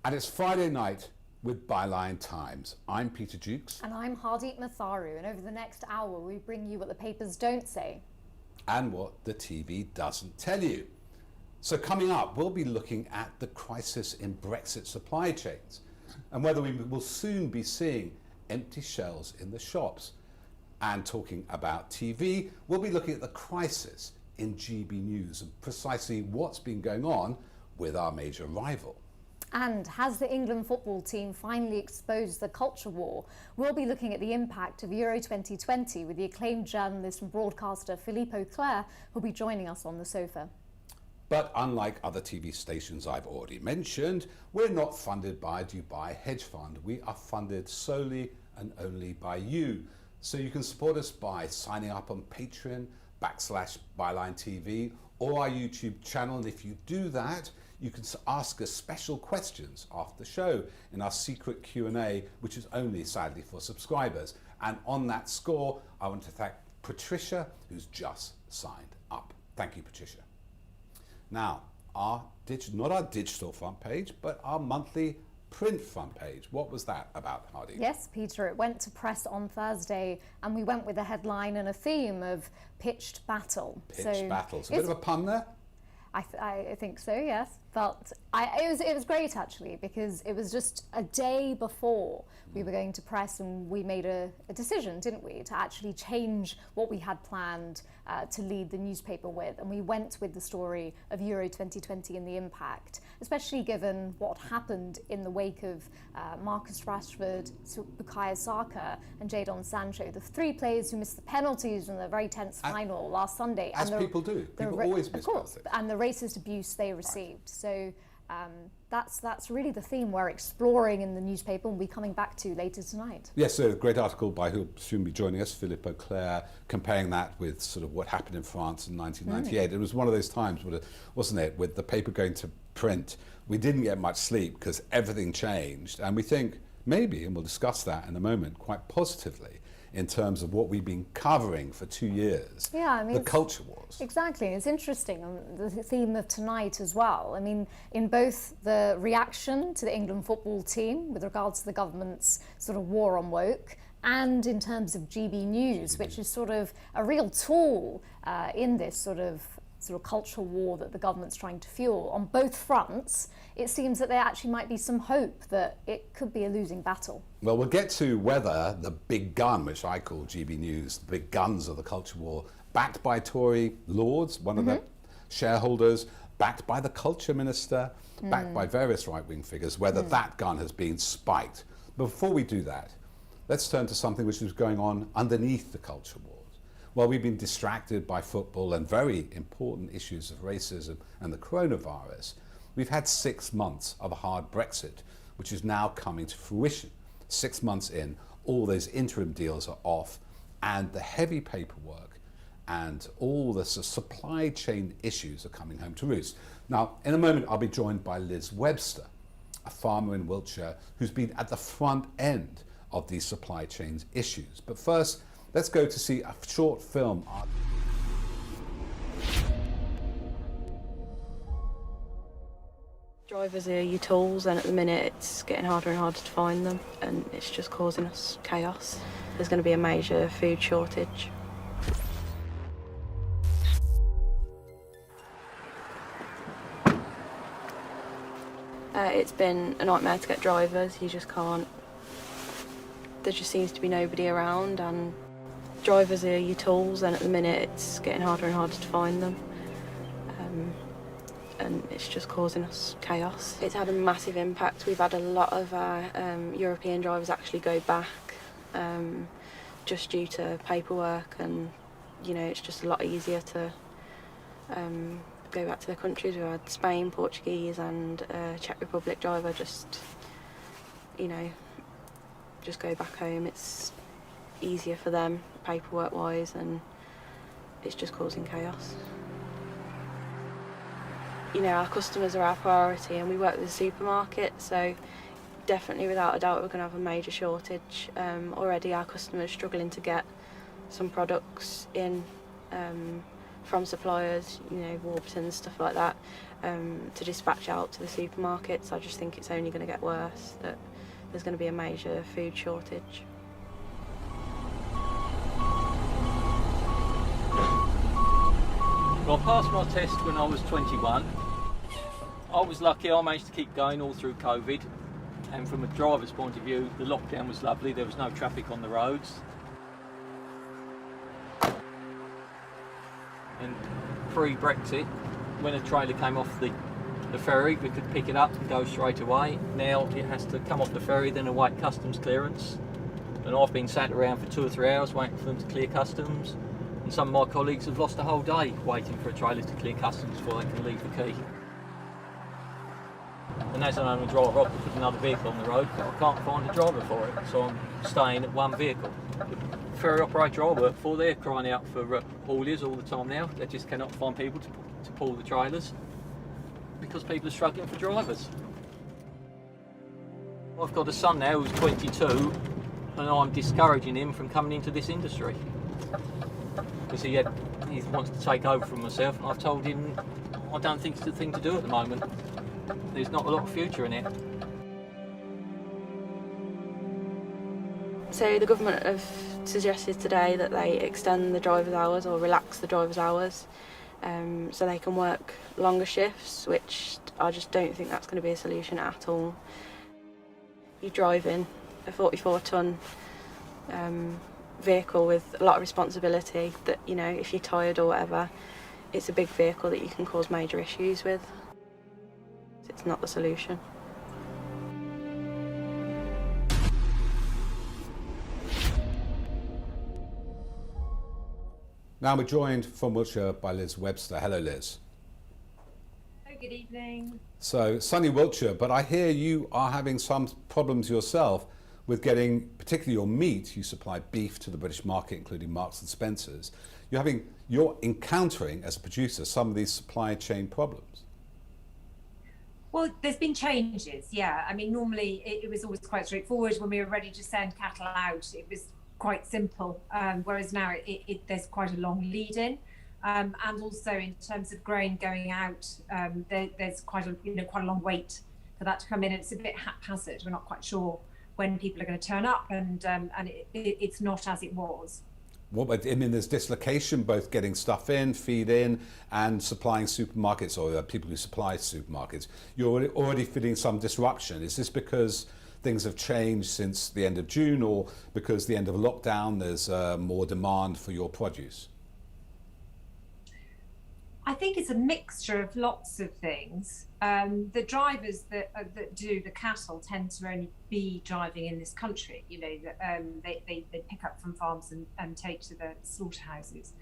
And it's Friday night with Byline Times. I'm Peter Jukes. And I'm Hardeep Matharu, and over the next hour we bring you what the papers don't say. And what the TV doesn't tell you. So coming up, we'll be looking at the crisis in Brexit supply chains and whether we will soon be seeing empty shelves in the shops. And talking about TV, we'll be looking at the crisis in GB News and precisely what's been going on with our major rival. And has the England football team finally exposed the culture war? We'll be looking at the impact of Euro 2020 with the acclaimed journalist and broadcaster Philippe Auclair, who'll be joining us on the sofa. But unlike other TV stations I've already mentioned, we're not funded by a Dubai hedge fund. We are funded solely and only by you. So you can support us by signing up on Patreon /Byline TV or our YouTube channel. And if you do that, you can ask us special questions after the show in our secret Q&A, which is only, sadly, for subscribers. And on that score, I want to thank Patricia, who's just signed up. Thank you, Patricia. Now, not our digital front page, but our monthly print front page. What was that about, Hardy? Yes, Peter, it went to press on Thursday, and we went with a headline and a theme of pitched battle. Pitched battle. So a bit of a pun there? I think so, yes. But it was great, actually, because it was just a day before we were going to press, and we made a decision, didn't we, to actually change what we had planned to lead the newspaper with. And we went with the story of Euro 2020 and the impact, especially given what happened in the wake of Marcus Rashford, Bukayo Saka and Jadon Sancho, the three players who missed the penalties in the very tense final last Sunday. As people do. People always miss penalties. And the racist abuse they received. So that's really the theme we're exploring in the newspaper and we'll be coming back to later tonight. Yes, so a great article by who'll soon be joining us, Philippe Auclair, comparing that with sort of what happened in France in 1998. It was one of those times, wasn't it, with the paper going to print, we didn't get much sleep because everything changed. And we think maybe, and we'll discuss that in a moment, quite positively, in terms of what we've been covering for 2 years, the culture wars. Exactly, it's interesting, the theme of tonight as well. I mean, in both the reaction to the England football team with regards to the government's sort of war on woke, and in terms of GB News, which is sort of a real tool in this sort of culture war that the government's trying to fuel. On both fronts, it seems that there actually might be some hope that it could be a losing battle. Well, we'll get to whether the big gun, which I call GB News, the big guns of the culture war, backed by Tory lords, one of the shareholders, backed by the culture minister, backed by various right-wing figures, whether that gun has been spiked. But before we do that, let's turn to something which is going on underneath the culture wars. Well, we've been distracted by football and very important issues of racism and the coronavirus. We've had 6 months of a hard Brexit, which is now coming to fruition. 6 months in, all those interim deals are off, and the heavy paperwork and all the supply chain issues are coming home to roost. Now, in a moment, I'll be joined by Liz Webster, a farmer in Wiltshire who's been at the front end of these supply chain issues. But first, let's go to see a short film. Drivers are your tools, and at the minute it's getting harder and harder to find them, and it's just causing us chaos. There's going to be a major food shortage. It's been a nightmare to get drivers. You just can't. There just seems to be nobody around, and drivers are your tools, and at the minute it's getting harder and harder to find them. And it's just causing us chaos. It's had a massive impact. We've had a lot of our European drivers actually go back just due to paperwork, and it's just a lot easier to go back to their countries. We've had Spain, Portuguese and Czech Republic driver just go back home. It's easier for them paperwork wise, and it's just causing chaos. Our customers are our priority, and we work with a supermarket, so definitely without a doubt we're going to have a major shortage. Already our customers are struggling to get some products in from suppliers, you know, Warburtons, stuff like that, to dispatch out to the supermarkets. I just think it's only going to get worse, that there's going to be a major food shortage. Well, I passed my test when I was 21. I was lucky, I managed to keep going all through COVID, and from a driver's point of view, the lockdown was lovely, there was no traffic on the roads. And pre-Brexit, when a trailer came off the ferry, we could pick it up and go straight away. Now it has to come off the ferry, then await customs clearance. And I've been sat around for 2 or 3 hours waiting for them to clear customs. And some of my colleagues have lost a whole day waiting for a trailer to clear customs before they can leave the quay. And as an owner driver, I could put another vehicle on the road, but I can't find a driver for it, so I'm staying at one vehicle. The ferry operator I work for, they're crying out for hauliers all the time now. They just cannot find people to pull the trailers because people are struggling for drivers. I've got a son now who's 22, and I'm discouraging him from coming into this industry because he wants to take over from myself, and I've told him I don't think it's the thing to do at the moment. There's not a lot of future in it. So the government have suggested today that they extend the driver's hours or relax the driver's hours, so they can work longer shifts, which I just don't think that's going to be a solution at all. You're driving a 44-tonne vehicle with a lot of responsibility that, you know, if you're tired or whatever, it's a big vehicle that you can cause major issues with. It's not the solution. Now we're joined from Wiltshire by Liz Webster. Hello, Liz. Oh, good evening. So, sunny Wiltshire, but I hear you are having some problems yourself with getting, particularly your meat. You supply beef to the British market, including Marks and Spencer's. You're encountering, as a producer, some of these supply chain problems. Well, there's been changes, yeah. I mean, normally it was always quite straightforward. When we were ready to send cattle out, it was quite simple, whereas now there's quite a long lead in. And also in terms of grain going out, there's quite a long wait for that to come in. And it's a bit haphazard. We're not quite sure when people are going to turn up, and it's not as it was. Well, I mean, there's dislocation, both getting stuff in, feed in, and supplying supermarkets, or people who supply supermarkets. You're already feeling some disruption. Is this because things have changed since the end of June, or because the end of lockdown, there's more demand for your produce? I think it's a mixture of lots of things. The drivers that do the cattle tend to only be driving in this country. You know, they pick up from farms and take to the slaughterhouses.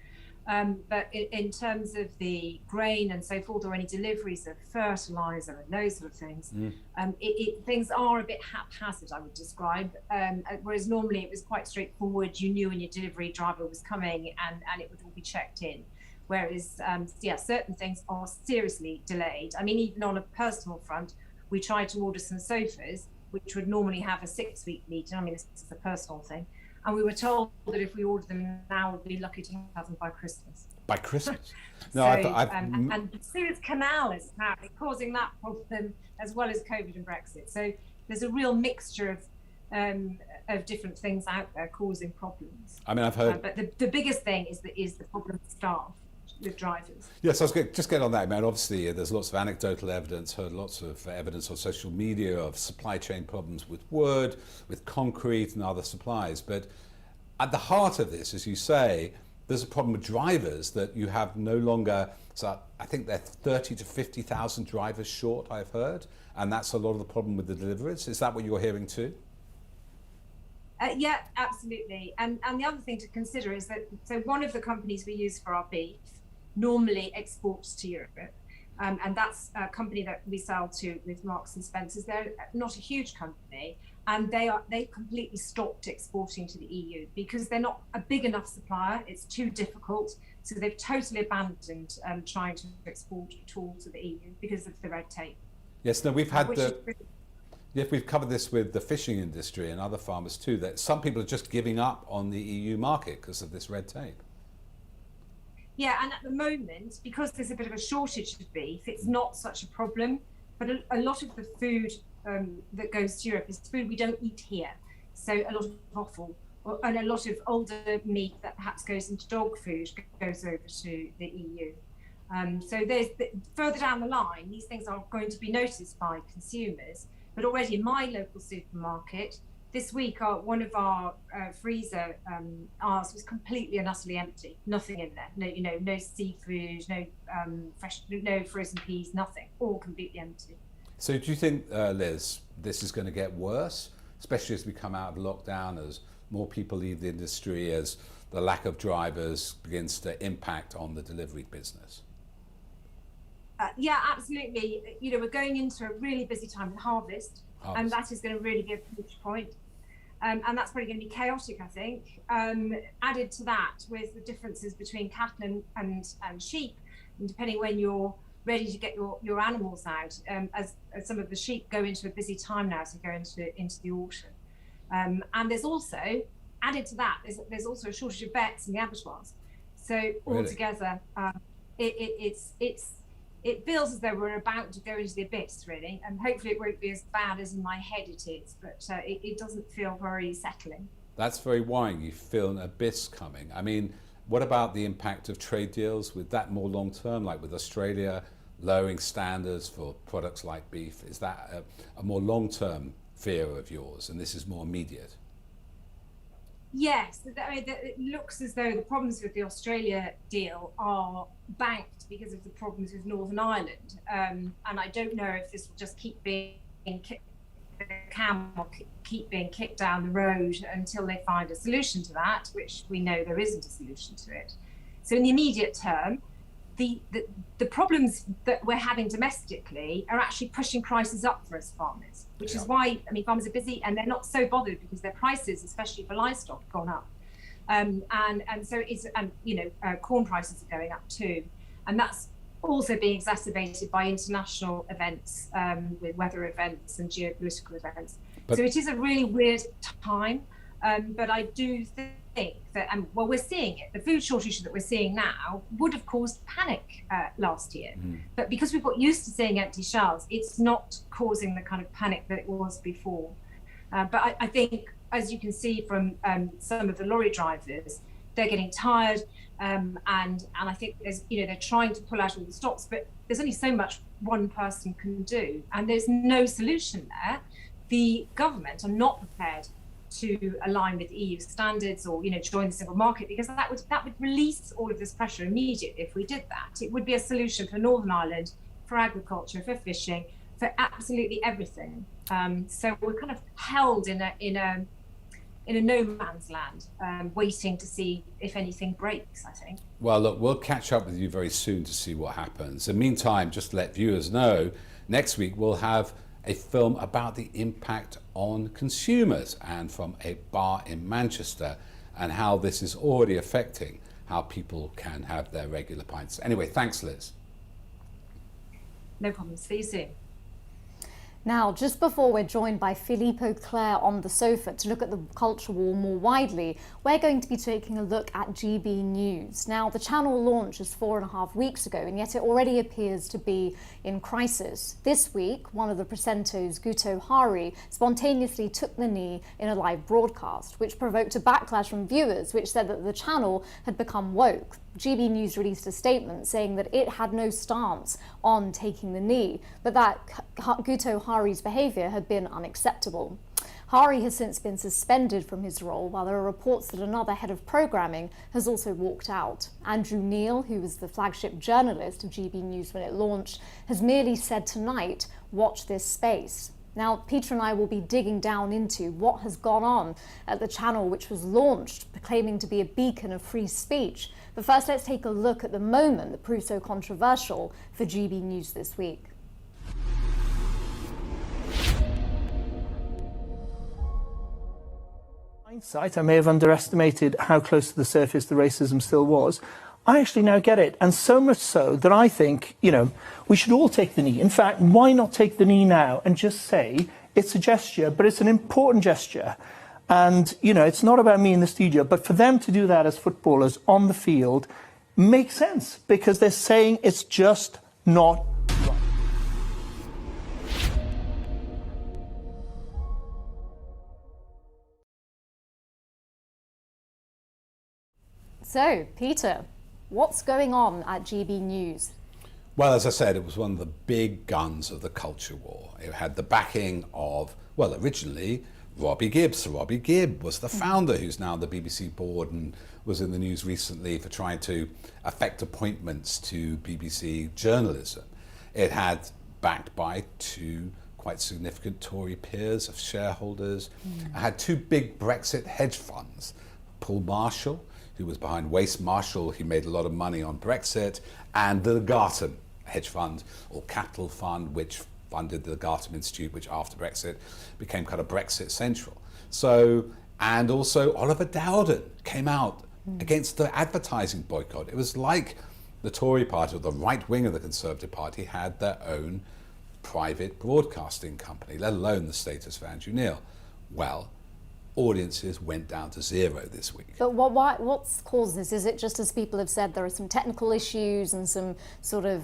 But in terms of the grain and so forth, or any deliveries of fertiliser and those sort of things, things are a bit haphazard, I would describe. Whereas normally it was quite straightforward. You knew when your delivery driver was coming, and it would all be checked in. Whereas, certain things are seriously delayed. I mean, even on a personal front, we tried to order some sofas, which would normally have a 6-week lead. I mean, this is a personal thing. And we were told that if we ordered them now, we'd be lucky to have them by Christmas. By Christmas? No, and the Suez Canal is apparently causing that problem, as well as COVID and Brexit. So there's a real mixture of different things out there causing problems. I mean, I've heard... but the biggest thing is the problem with staff. With drivers. Yes, I was going to just get on that, man. Obviously, there's lots of anecdotal evidence, heard lots of evidence on social media of supply chain problems with wood, with concrete and other supplies. But at the heart of this, as you say, there's a problem with drivers that you have no longer. So I think they're 30 to 50,000 drivers short, I've heard. And that's a lot of the problem with the deliveries. Is that what you're hearing too? Yeah, absolutely. And the other thing to consider is that, so one of the companies we use for our beef normally exports to Europe, and that's a company that we sell to with Marks and Spencer's. They're not a huge company, and they completely stopped exporting to the EU because they're not a big enough supplier. It's too difficult, so they've totally abandoned trying to export at all to the EU because of the red tape. Yes, no, we've covered this with the fishing industry and other farmers too, that some people are just giving up on the EU market because of this red tape. Yeah, and at the moment, because there's a bit of a shortage of beef, it's not such a problem. But a lot of the food that goes to Europe is food we don't eat here. So a lot of offal and a lot of older meat that perhaps goes into dog food goes over to the EU. So further down the line, these things are going to be noticed by consumers. But already in my local supermarket, this week, one of our freezer aisles was completely and utterly empty. Nothing in there. No, no seafood, no fresh, no frozen peas, nothing. All completely empty. So, do you think, Liz, this is going to get worse, especially as we come out of lockdown, as more people leave the industry, as the lack of drivers begins to impact on the delivery business? Yeah, absolutely. We're going into a really busy time with harvest. And that is going to really be a pinch point. And that's probably going to be chaotic, I think. Added to that, with the differences between cattle and sheep, and depending when you're ready to get your animals out, as some of the sheep go into a busy time now as they go into the autumn. And there's also, added to that, there's also a shortage of vets in the abattoirs. So altogether, it feels as though we're about to go into the abyss, really, and hopefully it won't be as bad as in my head it is, but it doesn't feel very settling. That's very worrying. You feel an abyss coming. I mean, what about the impact of trade deals? With that more long term, like with Australia lowering standards for products like beef? Is that a more long term fear of yours, and this is more immediate? Yes, it looks as though the problems with the Australia deal are banked because of the problems with Northern Ireland. And I don't know if this will just keep being kicked down the road until they find a solution to that, which we know there isn't a solution to it. So in the immediate term, the problems that we're having domestically are actually pushing prices up for us farmers, which is why, farmers are busy and they're not so bothered because their prices, especially for livestock, have gone up. And so corn prices are going up too. And that's also being exacerbated by international events, with weather events and geopolitical events. So it is a really weird time, but I do think that, we're seeing it. The food shortage that we're seeing now would have caused panic last year. But because we've got used to seeing empty shelves, it's not causing the kind of panic that it was before. But I think, as you can see from some of the lorry drivers, they're getting tired, and I think they're trying to pull out all the stops, but there's only so much one person can do, and there's no solution there. The government are not prepared to align with EU standards or join the single market, because that would release all of this pressure immediately. If we did that, it would be a solution for Northern Ireland, for agriculture, for fishing, for absolutely everything. So we're kind of held in a no man's land, waiting to see if anything breaks, I think. Well, look, we'll catch up with you very soon to see what happens. In the meantime, just to let viewers know, next week we'll have a film about the impact on consumers and from a bar in Manchester, and how this is already affecting how people can have their regular pints. Anyway, thanks, Liz. No problem. See you soon. Now, just before we're joined by Philippe Auclair on the sofa to look at the culture war more widely, we're going to be taking a look at GB News. Now, the channel launched just 4.5 weeks ago, and yet it already appears to be in crisis. This week, one of the presenters, Guto Hari, spontaneously took the knee in a live broadcast, which provoked a backlash from viewers, which said that the channel had become woke. GB News released a statement saying that it had no stance on taking the knee, but that Guto Hari's behaviour had been unacceptable. Hari has since been suspended from his role, while there are reports that another head of programming has also walked out. Andrew Neil, who was the flagship journalist of GB News when it launched, has merely said tonight, "Watch this space." Now, Peter and I will be digging down into what has gone on at the channel, which was launched claiming to be a beacon of free speech. But first, let's take a look at the moment that proved so controversial for GB News this week. Hindsight, I may have underestimated how close to the surface the racism still was. I actually now get it, and so much so that I think, we should all take the knee. In fact, why not take the knee now and just say it's a gesture, but it's an important gesture. And, it's not about me in the studio, but for them to do that as footballers on the field makes sense because they're saying it's just not right. So, Peter, what's going on at GB News? Well, as I said, it was one of the big guns of the culture war. It had the backing of, well, originally Robbie Gibb. So Robbie Gibb was the founder, who's now on the BBC board and was in the news recently for trying to affect appointments to BBC journalism. It had backed by two quite significant Tory peers of shareholders. It had two big Brexit hedge funds, Paul Marshall, who was behind Waste Marshall, he made a lot of money on Brexit, and the Garton hedge fund or capital fund, which funded the Garton Institute, which after Brexit became kind of Brexit Central. So, and also Oliver Dowden came out against the advertising boycott. It was like the Tory party, or the right wing of the Conservative Party, had their own private broadcasting company, let alone the status of Andrew Neil. Well, audiences went down to zero this week. But what's caused this? Is it just, as people have said, there are some technical issues and some sort of,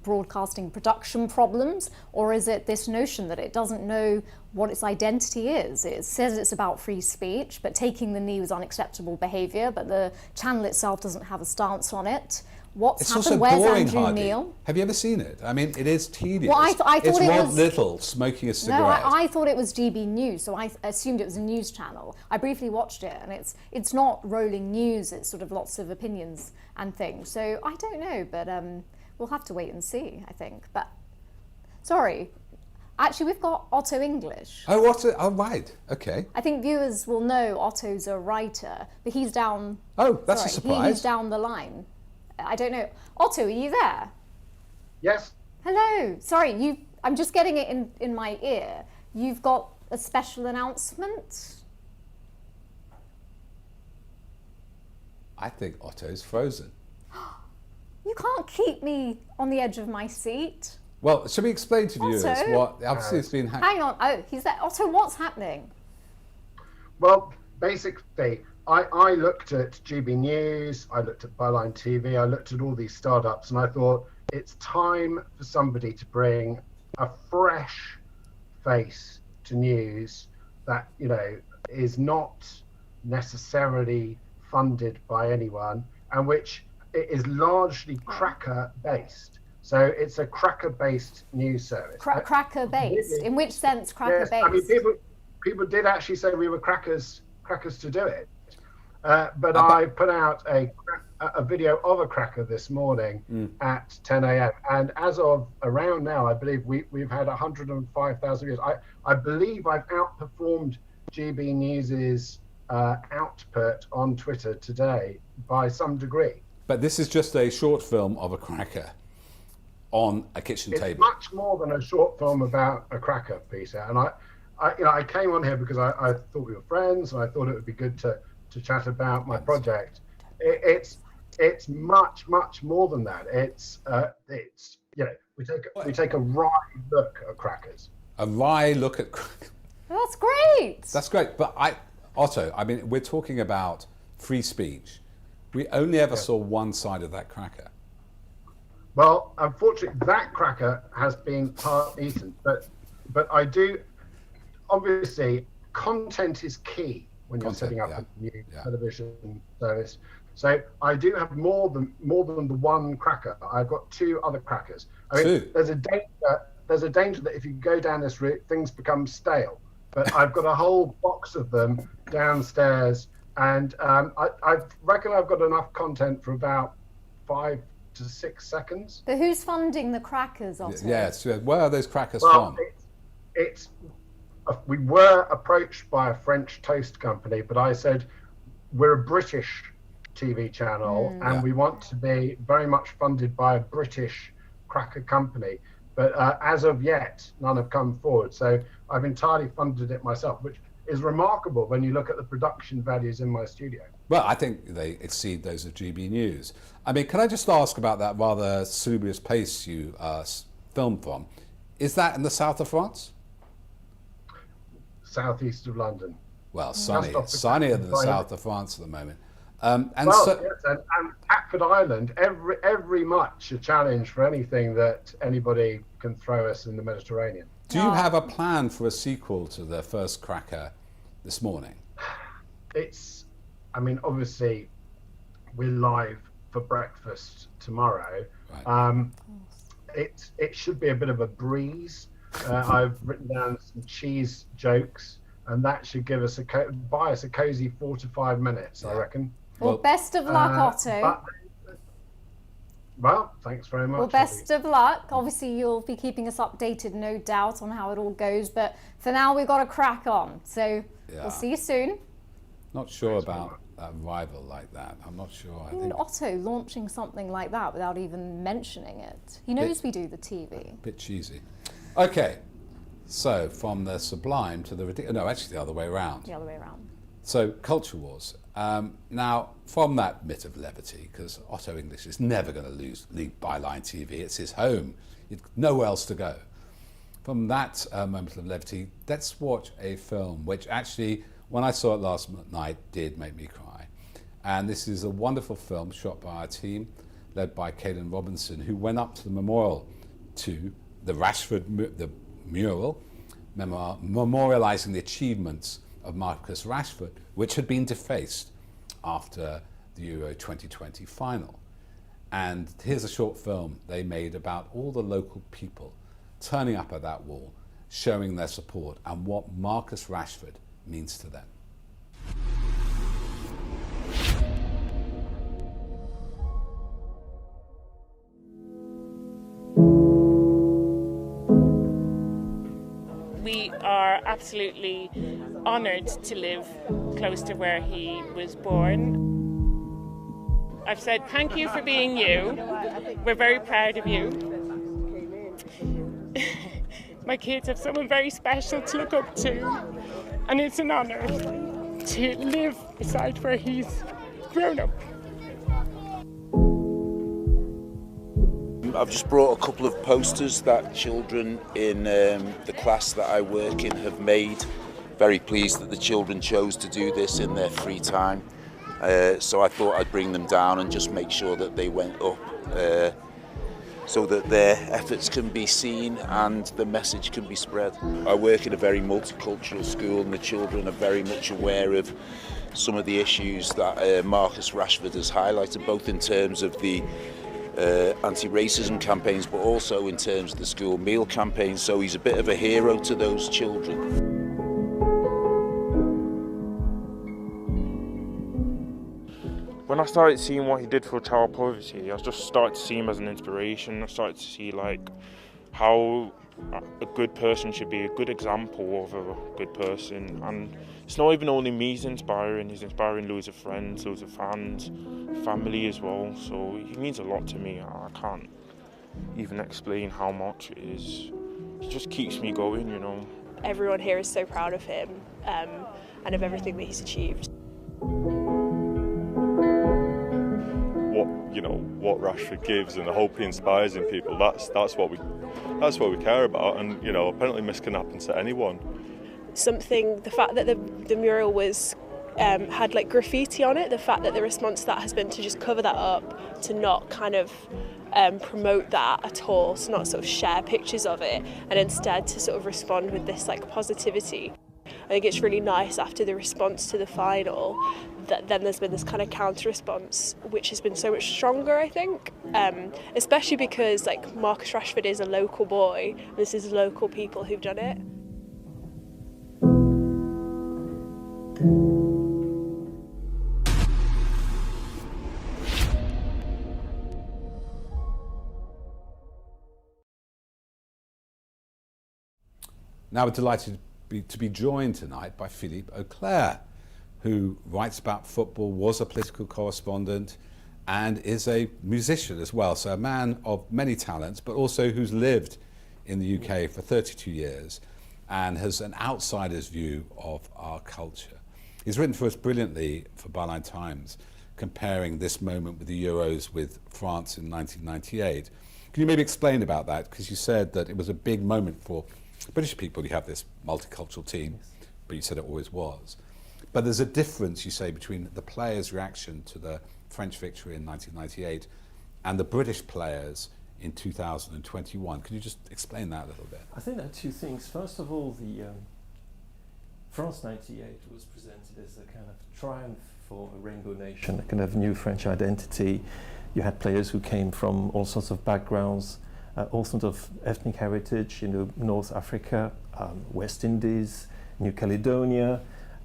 broadcasting production problems? Or is it this notion that it doesn't know what its identity is? It says it's about free speech, but taking the knee was unacceptable behaviour, but the channel itself doesn't have a stance on it. What's It's happened? also Where's boring, Andrew Hardy. It Have you ever seen it? I mean, it is tedious. Well, I thought it's it Rod was- Little smoking a cigarette. No, I thought it was GB News, so I assumed it was a news channel. I briefly watched it, and it's not rolling news. It's sort of lots of opinions and things. So I don't know, but we'll have to wait and see, I think. But sorry, actually, we've got Otto English. Oh, what? Oh, right. Okay. I think viewers will know Otto's a writer, but he's down. Oh, that's a He's surprise. down the line. I don't know. Otto, are you there? Yes. Hello. Sorry, I'm just getting it in my ear. You've got a special announcement? I think Otto's frozen. You can't keep me on the edge of my seat. Well, should we explain to viewers Otto? what obviously has been Hang on. Oh, he's there. Otto, what's happening? Well, basically, I looked at GB News, I looked at Byline TV, I looked at all these startups, and I thought it's time for somebody to bring a fresh face to news that, is not necessarily funded by anyone, and which is largely cracker based. So it's a cracker based news service. Cracker based. In which sense cracker Yes, based? I mean, people did actually say we were crackers to do it. But I put out a video of a cracker this morning at 10 a.m. And as of around now, I believe we've had 105,000 views. I believe I've outperformed GB News's output on Twitter today by some degree. But this is just a short film of a cracker on a kitchen It's table. much more than a short film about a cracker, Peter. And I came on here because I thought we were friends, and I thought it would be good to chat about my project. It's much more than that. It's we take a wry look at crackers. A wry look at crackers. That's great. That's great. But Otto, I mean, we're talking about free speech. We only ever saw one side of that cracker. Well, unfortunately, that cracker has been part eaten. But I do, obviously, content is key when you're setting up a new television service. So I do have more than the one cracker. I've got two other crackers. I mean, there's a danger that if you go down this route, things become stale. But I've got a whole box of them downstairs, and I reckon I've got enough content for about 5 to 6 seconds. But who's funding the crackers, Otto? Yes. Where are those crackers from? We were approached by a French toast company, but I said, we're a British TV channel and we want to be very much funded by a British cracker company. But as of yet, none have come forward. So I've entirely funded it myself, which is remarkable when you look at the production values in my studio. Well, I think they exceed those of GB News. I mean, can I just ask about that rather salubrious place you filmed from? Is that in the south of France? Southeast of London. Well, sunnier than the south of France at the moment. And well, so, yes, and Catford Island, every much a challenge for anything that anybody can throw us in the Mediterranean. do you have a plan for a sequel to the first cracker this morning? I mean, obviously, we're live for breakfast tomorrow. Right. It should be a bit of a breeze. I've written down some cheese jokes, and that should give us buy us a cozy 4 to 5 minutes, I reckon. Well, best of luck, Otto. Well, thanks very much. Well, best of luck. Obviously, you'll be keeping us updated, no doubt, on how it all goes. But for now, we've got to crack on. So we'll see you soon. Not sure about a rival like that. I'm not sure. I think Otto launching something like that without even mentioning it. He knows we do the TV. Bit cheesy. Okay, so from the sublime to the ridiculous. No, actually the other way around. The other way around. So, culture wars. Now, from that bit of levity, because Otto English is never going to leave Byline TV, it's his home, nowhere else to go. From that moment of levity, let's watch a film which actually, when I saw it last night, did make me cry. And this is a wonderful film shot by our team, led by Caelan Robinson, who went up to the memorial to the Rashford mural, memorialising the achievements of Marcus Rashford, which had been defaced after the Euro 2020 final. And here's a short film they made about all the local people turning up at that wall, showing their support and what Marcus Rashford means to them. We are absolutely honoured to live close to where he was born. I've said thank you for being you. We're very proud of you. My kids have someone very special to look up to, and it's an honour to live beside where he's grown up. I've just brought a couple of posters that children in the class that I work in have made. Very pleased that the children chose to do this in their free time. So I thought I'd bring them down and just make sure that they went up so that their efforts can be seen and the message can be spread. I work in a very multicultural school, and the children are very much aware of some of the issues that Marcus Rashford has highlighted, both in terms of the anti-racism campaigns, but also in terms of the school meal campaign. So he's a bit of a hero to those children. When I started seeing what he did for child poverty, I just started to see him as an inspiration. I started to see like how a good person should be, a good example of a good person. And it's not even only me he's inspiring loads of friends, loads of fans, family as well. So he means a lot to me. I can't even explain how much it is. It just keeps me going, you know. Everyone here is so proud of him and of everything that he's achieved. What Rashford gives and the hope he inspires in people, that's what we care about. And apparently this can happen to anyone. The fact that the mural was had like graffiti on it, the fact that the response to that has been to just cover that up, to not kind of promote that at all, to not sort of share pictures of it, and instead to sort of respond with this like positivity. I think it's really nice after the response to the final that then there's been this kind of counter response which has been so much stronger, I think, especially because like Marcus Rashford is a local boy, and this is local people who've done it. Now we're delighted to be joined tonight by Philippe Auclair, who writes about football, was a political correspondent, and is a musician as well. So a man of many talents, but also who's lived in the UK for 32 years and has an outsider's view of our culture. He's written for us brilliantly for Byline Times, comparing this moment with the Euros with France in 1998. Can you maybe explain about that? Because you said that it was a big moment for British people. You have this multicultural team, but you said it always was. But there's a difference, you say, between the players' reaction to the French victory in 1998 and the British players in 2021. Can you just explain that a little bit? I think there are two things. First of all, the France 98 was presented as a kind of triumph for a rainbow nation, a kind of new French identity. You had players who came from all sorts of backgrounds, all sorts of ethnic heritage, North Africa, West Indies, New Caledonia,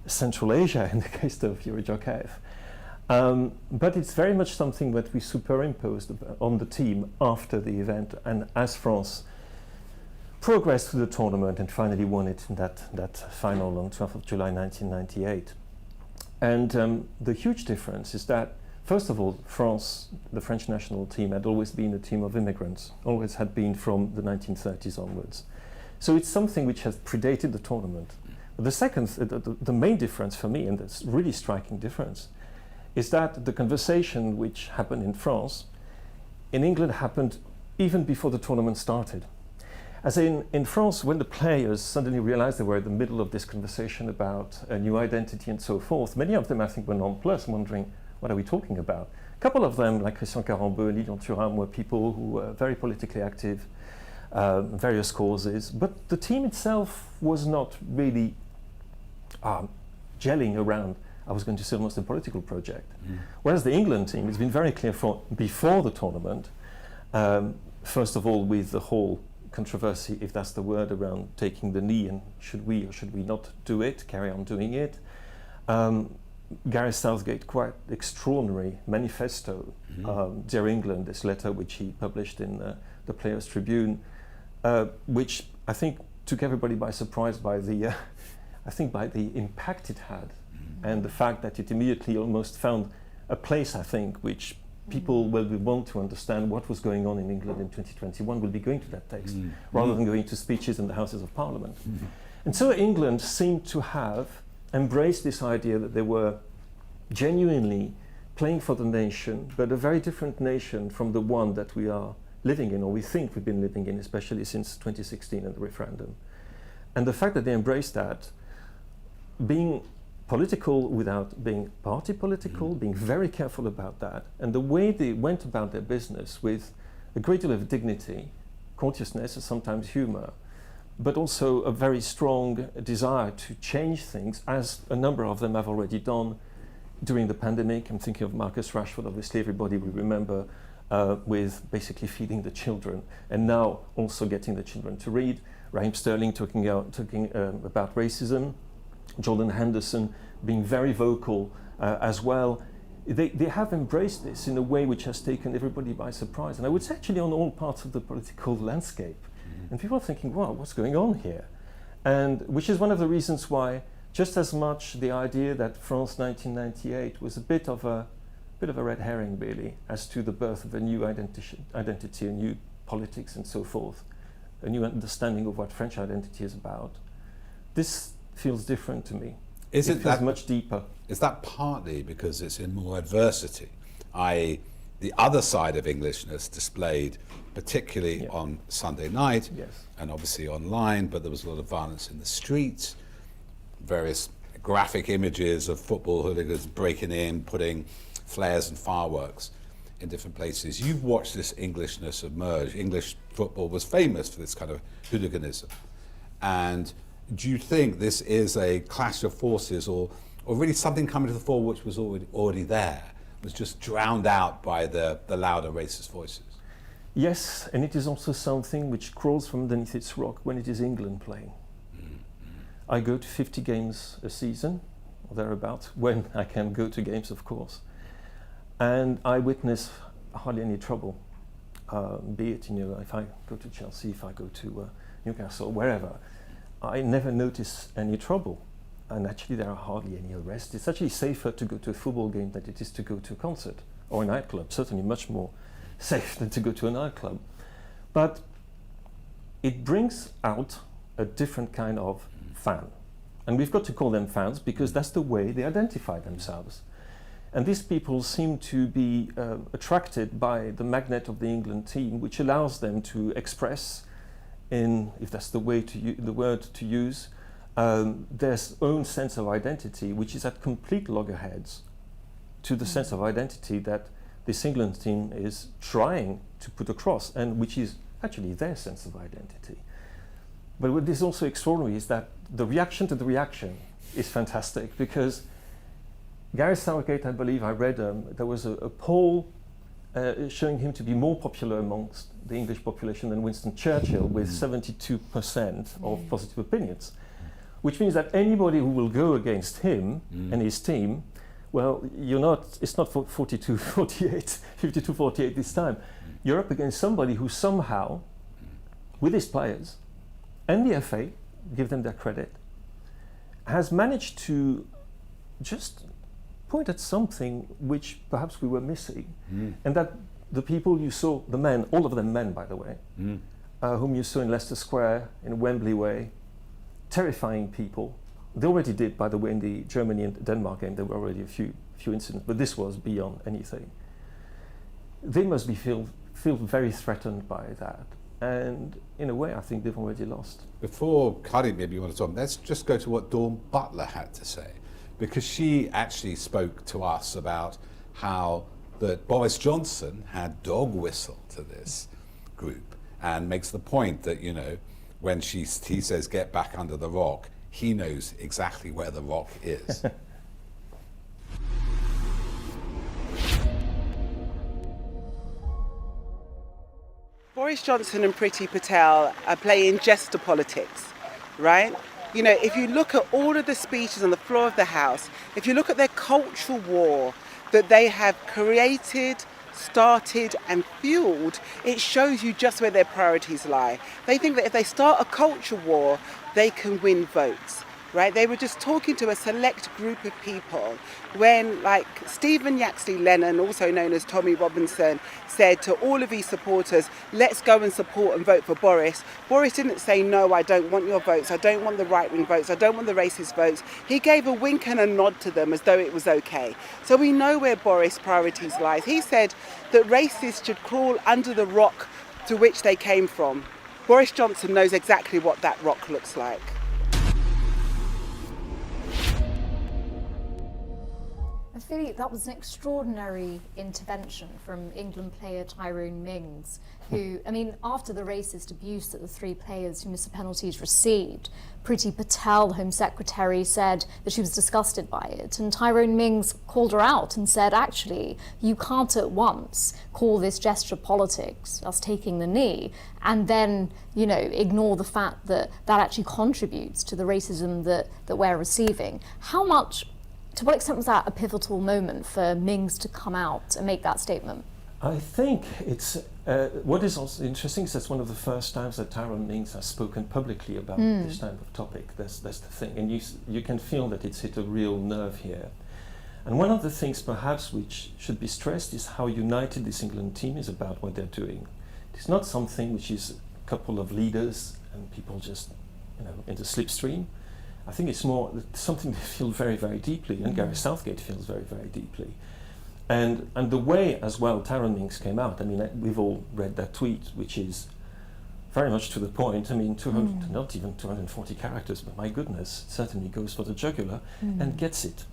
Central Asia in the case of Qvortrup. But it's very much something that we superimposed on the team after the event, and as France progressed through the tournament and finally won it in that final on 12th of July 1998. And the huge difference is that, first of all, France, the French national team, had always been a team of immigrants, always had been from the 1930s onwards. So it's something which has predated the tournament. But the second, the main difference for me, and this really striking difference, is that the conversation which happened in France, in England happened even before the tournament started. As in France, when the players suddenly realized they were in the middle of this conversation about a new identity and so forth, many of them, I think, were nonplussed, wondering, what are we talking about? A couple of them, like Christian Carambeau, Lilian Thuram, were people who were very politically active, various causes, but the team itself was not really gelling around, I was going to say, almost a political project. Whereas the England team, it's been very clear from before the tournament, first of all with the whole controversy, if that's the word, around taking the knee and should we or should we not do it, carry on doing it. Gareth Southgate, quite extraordinary manifesto, Dear England, this letter which he published in the Players' Tribune, which I think took everybody by surprise by the, I think by the impact it had, and the fact that it immediately almost found a place, I think, which people will want to understand what was going on in England in 2021 will be going to that text, rather than going to speeches in the Houses of Parliament. And so England seemed to have embraced this idea that they were genuinely playing for the nation, but a very different nation from the one that we are living in, or we think we've been living in, especially since 2016 and the referendum. And the fact that they embraced that, being political without being party political, being very careful about that, and the way they went about their business with a great deal of dignity, courteousness, and sometimes humor, but also a very strong desire to change things, as a number of them have already done during the pandemic. I'm thinking of Marcus Rashford, obviously everybody will remember, with basically feeding the children, and now also getting the children to read. Raheem Sterling talking about racism. Jordan Henderson being very vocal as well. They have embraced this in a way which has taken everybody by surprise. And I would say actually on all parts of the political landscape. And people are thinking, wow, what's going on here? And which is one of the reasons why, just as much the idea that France 1998 was a bit of a red herring, really, as to the birth of a new identity, a new politics and so forth, a new understanding of what French identity is about. This feels different to me. It feels much deeper. Is that partly because it's in more adversity, i.e. the other side of Englishness displayed particularly on Sunday night, and obviously online, but there was a lot of violence in the streets, various graphic images of football hooligans breaking in, putting flares and fireworks in different places. You've watched this Englishness emerge. English football was famous for this kind of hooliganism. And do you think this is a clash of forces, or really something coming to the fore which was already there, was just drowned out by the louder racist voices? Yes, and it is also something which crawls from underneath its rock when it is England playing. I go to 50 games a season, or thereabouts, when I can go to games, of course. And I witness hardly any trouble, be it, if I go to Chelsea, if I go to Newcastle, wherever. I never notice any trouble, and actually there are hardly any arrests. It's actually safer to go to a football game than it is to go to a concert or a nightclub, certainly much more safe than to go to a nightclub. But it brings out a different kind of fan. And we've got to call them fans because that's the way they identify themselves. And these people seem to be attracted by the magnet of the England team, which allows them to express in, if that's the way the word to use, their own sense of identity, which is at complete loggerheads to the sense of identity that this England team is trying to put across, and which is actually their sense of identity. But what is also extraordinary is that the reaction to the reaction is fantastic, because Gareth Southgate, I believe I read, there was a poll showing him to be more popular amongst the English population than Winston Churchill, with 72% of positive opinions, which means that anybody who will go against him and his team, well, it's not 52-48 this time. You're up against somebody who somehow, with his players and the FA, give them their credit, has managed to just point at something which perhaps we were missing, and that the people you saw, the men, all of them men, by the way, whom you saw in Leicester Square, in Wembley Way, terrifying people. They already did, by the way, in the Germany and Denmark game. There were already a few incidents, but this was beyond anything. They must feel very threatened by that, and in a way, I think they've already lost. Before Hardeep, maybe you want to talk, let's just go to what Dawn Butler had to say, because she actually spoke to us about how that Boris Johnson had dog whistle to this group, and makes the point that, you know, when he says get back under the rock, he knows exactly where the rock is. Boris Johnson and Priti Patel are playing jester politics, right? You know, if you look at all of the speeches on the floor of the House, if you look at their cultural war that they have created, started and fueled, it shows you just where their priorities lie. They think that if they start a culture war, they can win votes, right? They were just talking to a select group of people when, like, Stephen Yaxley Lennon, also known as Tommy Robinson, said to all of his supporters, let's go and support and vote for Boris. Boris didn't say, no, I don't want your votes, I don't want the right-wing votes, I don't want the racist votes. He gave a wink and a nod to them as though it was okay. So we know where Boris' priorities lies. He said that racists should crawl under the rock to which they came from. Boris Johnson knows exactly what that rock looks like. Philippe, that was an extraordinary intervention from England player Tyrone Mings, who, I mean, after the racist abuse that the three players who missed the penalties received, Priti Patel, the Home Secretary, said that she was disgusted by it, and Tyrone Mings called her out and said, actually, you can't at once call this gesture politics, us taking the knee, and then, you know, ignore the fact that that actually contributes to the racism that we're receiving. To what extent was that a pivotal moment for Mings to come out and make that statement? I think it's what is also interesting is that's one of the first times that Tyrone Mings has spoken publicly about this type of topic. That's the thing, and you can feel that it's hit a real nerve here. And one of the things perhaps which should be stressed is how united this England team is about what they're doing. It's not something which is a couple of leaders and people just, you know, in the slipstream. I think it's more something they feel very, very deeply, and Gareth Southgate feels very, very deeply. And the way as well Tyrone Mings came out, I mean, we've all read that tweet, which is very much to the point. I mean, not even 240 characters, but my goodness, it certainly goes for the jugular and gets it.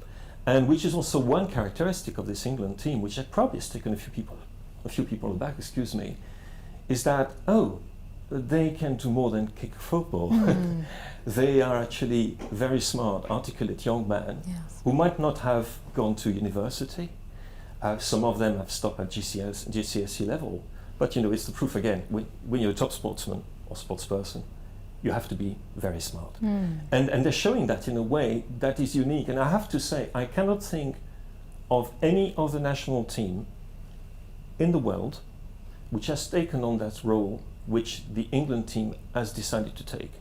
And which is also one characteristic of this England team, which probably has taken a few people aback, excuse me, is that, they can do more than kick football. They are actually very smart, articulate young men who might not have gone to university. Some of them have stopped at GCSE level. But, you know, it's the proof again. When you're a top sportsman or sportsperson, you have to be very smart. And they're showing that in a way that is unique. And I have to say, I cannot think of any other national team in the world which has taken on that role which the England team has decided to take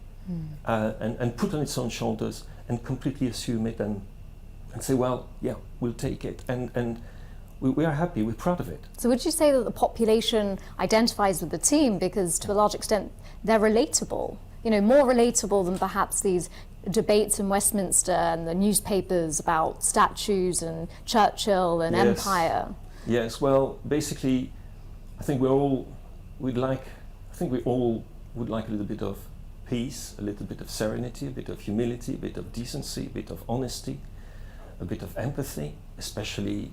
and put on its own shoulders and completely assume it and say, well, yeah, we'll take it. And we are happy, we're proud of it. So would you say that the population identifies with the team because to a large extent they're relatable? You know, more relatable than perhaps these debates in Westminster and the newspapers about statues and Churchill and Empire? Yes, well, basically, I think we all would like a little bit of peace, a little bit of serenity, a bit of humility, a bit of decency, a bit of honesty, a bit of empathy, especially,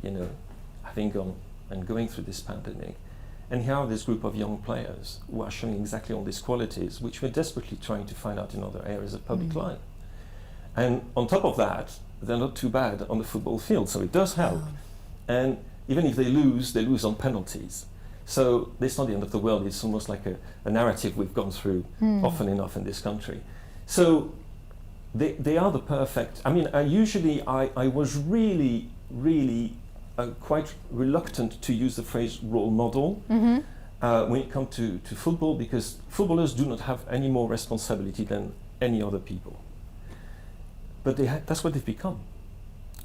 having gone and going through this pandemic. And here are this group of young players who are showing exactly all these qualities, which we're desperately trying to find out in other areas of public life. And on top of that, they're not too bad on the football field, so it does help. And even if they lose on penalties. So it's not the end of the world. It's almost like a narrative we've gone through often enough in this country. So they are the perfect. I mean, I was really quite reluctant to use the phrase role model when it comes to football, because footballers do not have any more responsibility than any other people. But that's what they've become.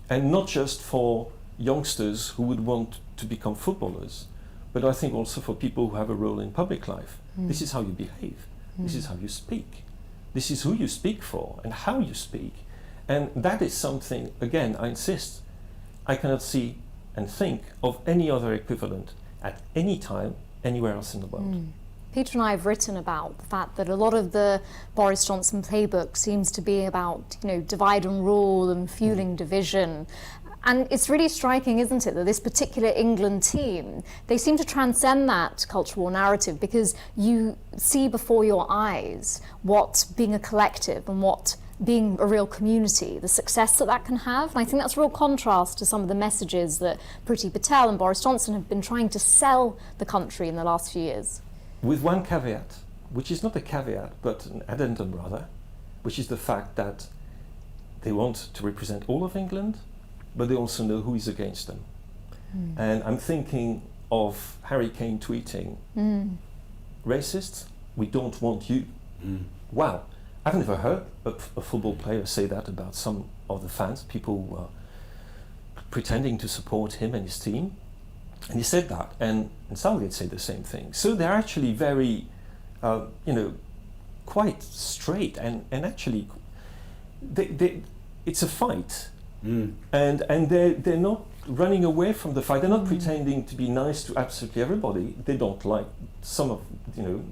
And not just for youngsters who would want to become footballers, but I think also for people who have a role in public life. This is how you behave. This is how you speak. This is who you speak for and how you speak. And that is something, again, I insist, I cannot see and think of any other equivalent at any time, anywhere else in the world. Peter and I have written about the fact that a lot of the Boris Johnson playbook seems to be about, divide and rule and fueling division. And it's really striking, isn't it, that this particular England team, they seem to transcend that culture war narrative, because you see before your eyes what being a collective and what being a real community, the success that can have. And I think that's a real contrast to some of the messages that Priti Patel and Boris Johnson have been trying to sell the country in the last few years. With one caveat, which is not a caveat, but an addendum rather, which is the fact that they want to represent all of England, but they also know who is against them. And I'm thinking of Harry Kane tweeting, racists, we don't want you. Wow, I've never heard a football player say that about some of the fans, people who are pretending to support him and his team. And he said that, and Southgate said the same thing. So they're actually very, quite straight, and actually, it's a fight. And they're not running away from the fight. They're not pretending to be nice to absolutely everybody. They don't like some of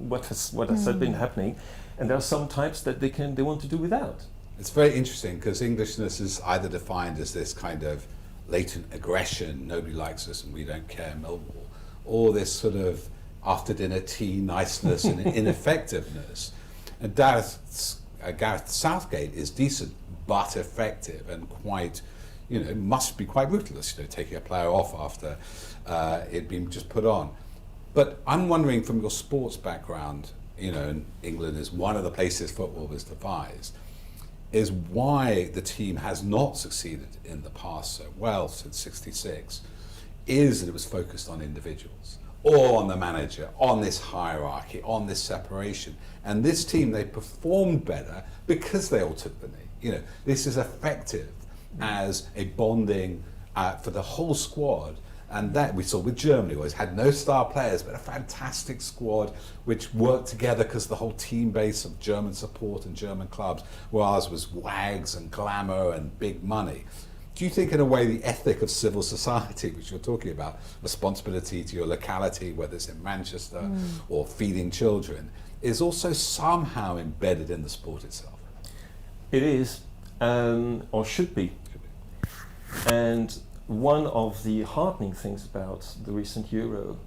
what has been happening, and there are some types that they want to do without. It's very interesting, because Englishness is either defined as this kind of latent aggression, nobody likes us and we don't care, Millwall, or this sort of after dinner tea niceness and ineffectiveness. And Gareth Southgate is decent but effective and quite, must be quite ruthless, taking a player off after it'd been just put on. But I'm wondering, from your sports background, and England is one of the places football was devised, is why the team has not succeeded in the past so well since '66, is that it was focused on individuals, or on the manager, on this hierarchy, on this separation. And this team, they performed better because they all took the knee. This is effective as a bonding for the whole squad. And that we saw with Germany, always had no star players, but a fantastic squad which worked together because the whole team base of German support and German clubs, where ours was wags and glamour and big money. Do you think, in a way, the ethic of civil society, which you're talking about, responsibility to your locality, whether it's in Manchester or feeding children, is also somehow embedded in the sport itself? It is, or should be. And one of the heartening things about the recent Euro,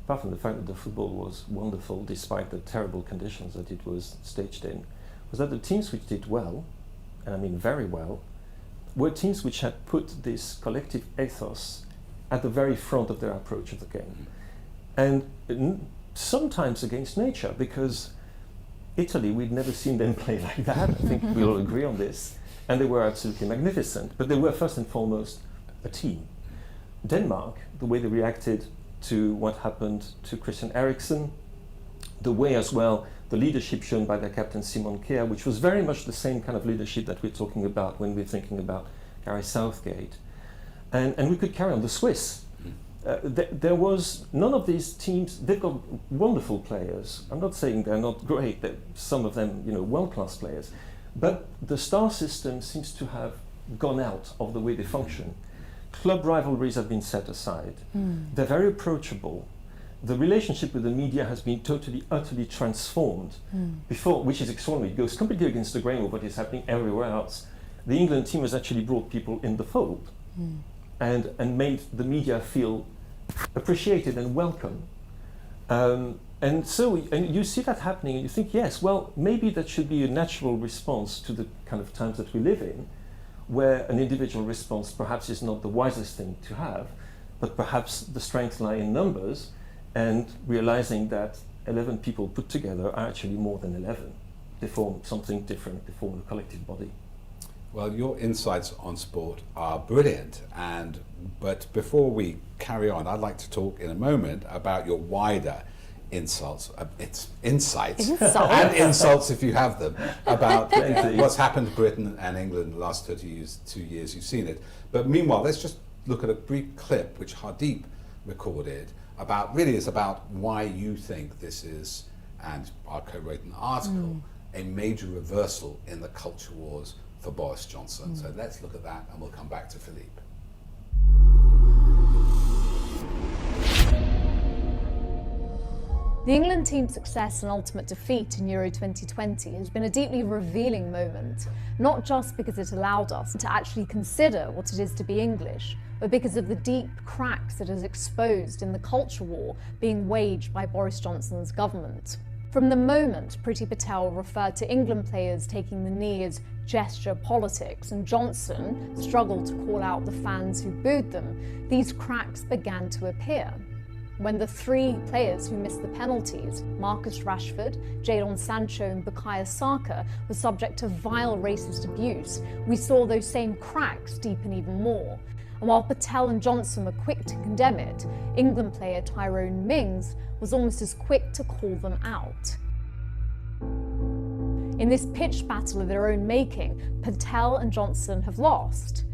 apart from the fact that the football was wonderful despite the terrible conditions that it was staged in, was that the teams which did well, and I mean very well, were teams which had put this collective ethos at the very front of their approach of the game. And sometimes against nature, because Italy, we'd never seen them play like that. I think we all agree on this. And they were absolutely magnificent, but they were first and foremost a team. Denmark, the way they reacted to what happened to Christian Eriksen, the way as well, the leadership shown by their captain Simon Kjær, which was very much the same kind of leadership that we're talking about when we're thinking about Gareth Southgate. And we could carry on the Swiss. There was none of these teams, they've got wonderful players. I'm not saying they're not great, some of them, world-class players, but the star system seems to have gone out of the way they function. Club rivalries have been set aside. They're very approachable. the relationship with the media has been totally, utterly transformed. Before, which is extraordinary, it goes completely against the grain of what is happening everywhere else. The England team has actually brought people in the fold and made the media feel appreciated and welcome. And so you see that happening and you think, yes, well, maybe that should be a natural response to the kind of times that we live in, where an individual response perhaps is not the wisest thing to have, but perhaps the strength lies in numbers and realizing that 11 people put together are actually more than 11. They form something different, they form a collective body. Well, your insights on sport are brilliant, but before we carry on, I'd like to talk in a moment about your wider insights and insults if you have them about what's happened to Britain and England in the last 2 years. You've seen it. But meanwhile, let's just look at a brief clip which Hardeep recorded about why you think this is, and I co-wrote an article, a major reversal in the culture wars for Boris Johnson. So let's look at that and we'll come back to Philippe. The England team's success and ultimate defeat in Euro 2020 has been a deeply revealing moment, not just because it allowed us to actually consider what it is to be English, but because of the deep cracks it has exposed in the culture war being waged by Boris Johnson's government. From the moment Priti Patel referred to England players taking the knee as gesture politics and Johnson struggled to call out the fans who booed them, these cracks began to appear. When the 3 players who missed the penalties, Marcus Rashford, Jadon Sancho and Bukayo Saka, were subject to vile racist abuse, we saw those same cracks deepen even more. And while Patel and Johnson were quick to condemn it, England player Tyrone Mings was almost as quick to call them out. In this pitched battle of their own making, Patel and Johnson have lost.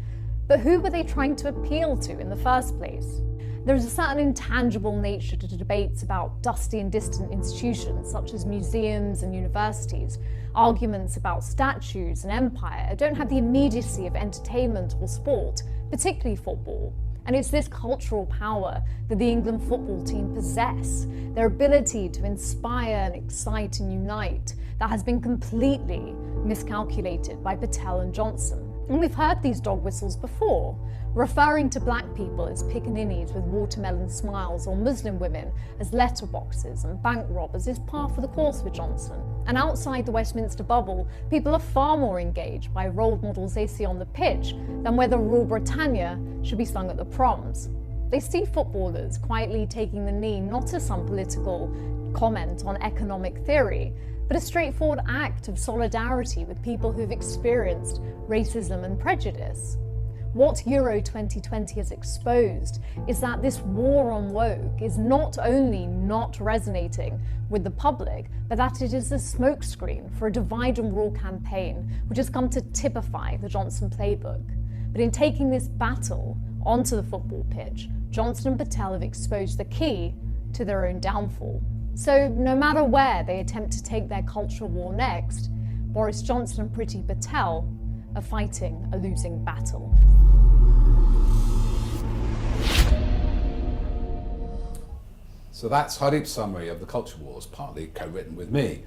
But who were they trying to appeal to in the first place? There is a certain intangible nature to debates about dusty and distant institutions such as museums and universities. Arguments about statues and empire don't have the immediacy of entertainment or sport, particularly football. And it's this cultural power that the England football team possess, their ability to inspire and excite and unite, that has been completely miscalculated by Patel and Johnson. And we've heard these dog whistles before, referring to black people as pickaninnies with watermelon smiles or Muslim women as letterboxes and bank robbers is par for the course with Johnson. And outside the Westminster bubble, people are far more engaged by role models they see on the pitch than whether Rule Britannia should be sung at the proms. They see footballers quietly taking the knee not as some political comment on economic theory, but a straightforward act of solidarity with people who've experienced racism and prejudice. What Euro 2020 has exposed is that this war on woke is not only not resonating with the public, but that it is a smokescreen for a divide and rule campaign which has come to typify the Johnson playbook. But in taking this battle onto the football pitch, Johnson and Patel have exposed the key to their own downfall. So no matter where they attempt to take their cultural war next, Boris Johnson and Priti Patel are fighting a losing battle. So that's Hardeep's summary of the culture wars, partly co-written with me.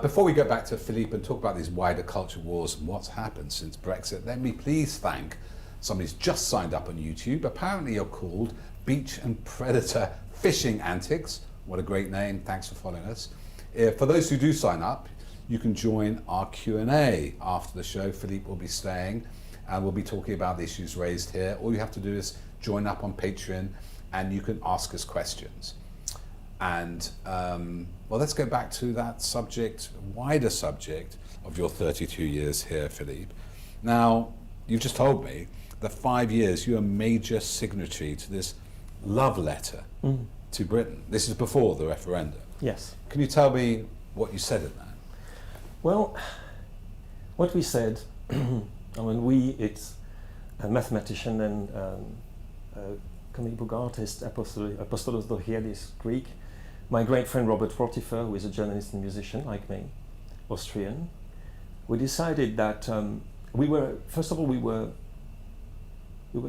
Before we go back to Philippe and talk about these wider culture wars and what's happened since Brexit, let me please thank somebody who's just signed up on YouTube. Apparently you're called Beach and Predator Fishing Antics. What a great name, thanks for following us. For those who do sign up, you can join our Q&A after the show. Philippe will be staying and we'll be talking about the issues raised here. All you have to do is join up on Patreon and you can ask us questions. And well, let's go back to that subject, wider subject of your 32 years here, Philippe. Now, you've just told me that 5 years you're a major signatory to this love letter to Britain. This is before the referendum. Yes. Can you tell me what you said in that? Well, what we said, I mean, it's a mathematician and comic book artist, Apostolos Dohiadis, Greek. My great friend Robert Qvortrup, who is a journalist and musician like me, Austrian. We decided that we were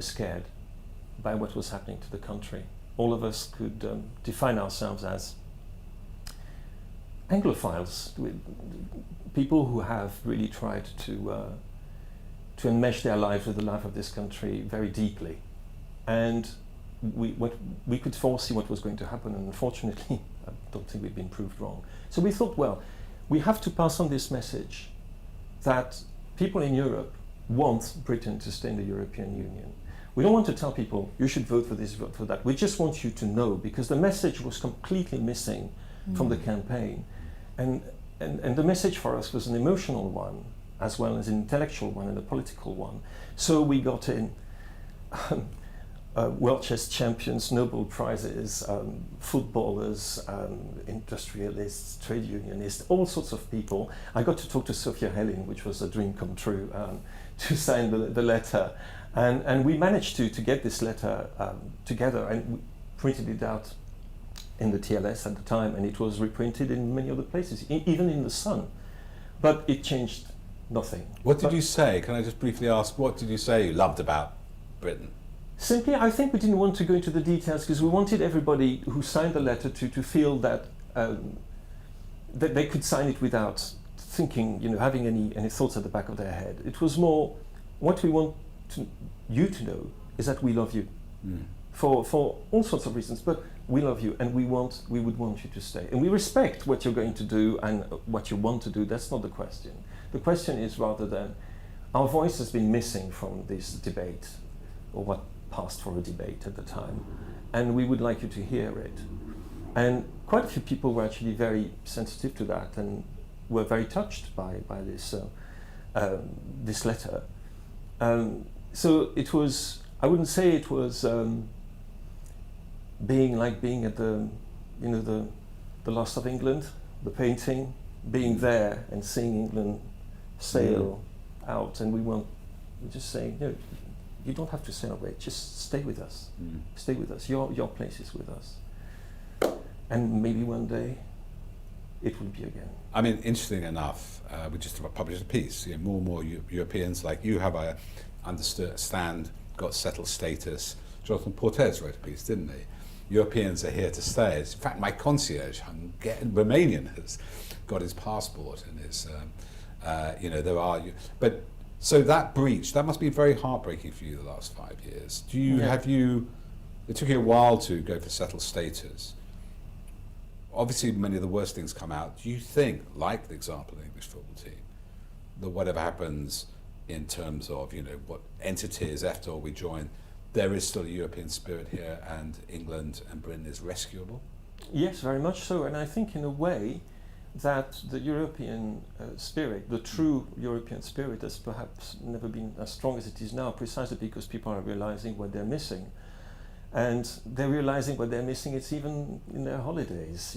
scared by what was happening to the country. all of us could define ourselves as Anglophiles, people who have really tried to enmesh their lives with the life of this country very deeply. And we could foresee what was going to happen, and unfortunately, I don't think we've been proved wrong. So we thought, well, we have to pass on this message that people in Europe want Britain to stay in the European Union. We don't want to tell people, you should vote for this, vote for that. We just want you to know, because the message was completely missing from the campaign. And the message for us was an emotional one, as well as an intellectual one and a political one. So we got in world chess champions, Nobel Prizes, footballers, industrialists, trade unionists, all sorts of people. I got to talk to Sophia Hellin, which was a dream come true, to sign the letter. And we managed to get this letter together, and we printed it out in the TLS at the time, and it was reprinted in many other places, even in the Sun. But it changed nothing. What did you say? Can I just briefly ask, what did you say you loved about Britain? Simply, I think we didn't want to go into the details because we wanted everybody who signed the letter to feel that that they could sign it without thinking, having any thoughts at the back of their head. It was more, what we want you to know is that we love you for all sorts of reasons, but we love you, and we would want you to stay. And we respect what you're going to do and what you want to do. That's not the question. The question is rather than our voice has been missing from this debate, or what passed for a debate at the time, and we would like you to hear it. And quite a few people were actually very sensitive to that and were very touched by this this letter. So it was, I wouldn't say it was being at the the loss of England, the painting, being there and seeing England sail out, and we're just saying, you don't have to celebrate, just stay with us. Stay with us. Your place is with us. And maybe one day it will be again. I mean, interesting enough, we just published a piece. More and more Europeans like you have, I understand, got settled status. Jonathan Portes wrote a piece, didn't he? Europeans are here to stay. In fact, my concierge, Romanian, has got his passport and is, there are. But so that breach, that must be very heartbreaking for you the last 5 years. It took you a while to go for settled status. Obviously, many of the worst things come out. Do you think, like the example of the English football team, that whatever happens in terms of, what entities, after all we join, there is still a European spirit here, and England and Britain is rescuable? Yes, very much so. And I think in a way that the European spirit, the true European spirit, has perhaps never been as strong as it is now, precisely because people are realizing what they're missing. And they're realizing what they're missing, it's even in their holidays,